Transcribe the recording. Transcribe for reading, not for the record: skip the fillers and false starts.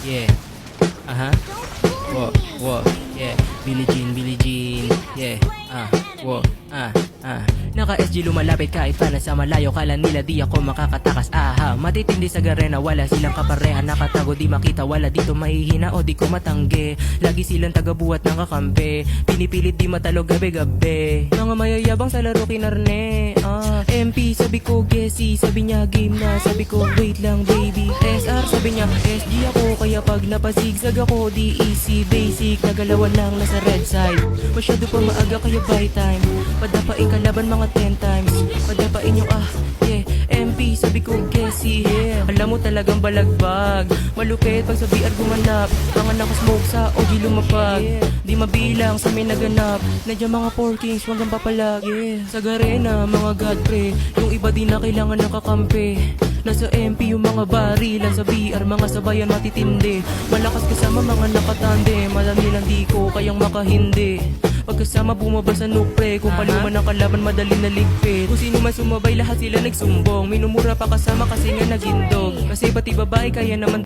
yeah. Aha. Whoa, whoa, yeah. Billie Jean, yeah. Whoa, Naka-SG lumalapit kahit pa nasa malayo. Kala nila di ako makakatakas, aha. Matitindi sa garena, wala silang kapareha. Nakatago di makita, wala dito mahihina o di ko matanggi. Lagi silang tagabuhat ng kakampi, pinipilit di matalo gabi-gabi. Mga mayayabang sa laro kinarne, MP sabi ko Gessie, sabi niya game na. Sabi ko wait lang baby, SR sabi niya SG ako. Kaya pag napasigsag ako di easy basic. Nagalawan lang nasa red side, masyado pa maaga kaya buy time. Padapain kalaban mga 10 times, padapain yung yeah. MP sabi ko Gessie, yeah. Alam mo talagang balagbag, malupit pag sa VR gumanap. Mga nakasmoke sa OG lumapag, yeah. Di mabilang sa may naganap. Nandiyan mga 4 kings hanggang papalag, yeah. Sa garena mga god pre, yung iba di na kailangan nakakampi. Nasa MP yung mga barilan, sa VR mga sabayan matitindi. Malakas kasama mga nakatande, malami lang di ko kayang makahindi. Pagkasama bumaba sa nukre, kung paluman ang kalaban madali na ligpit. Kung sino man sumabay lahat sila nagsumbong, minumura pa kasama kasi nga nagindog. Kasi pati babae kaya naman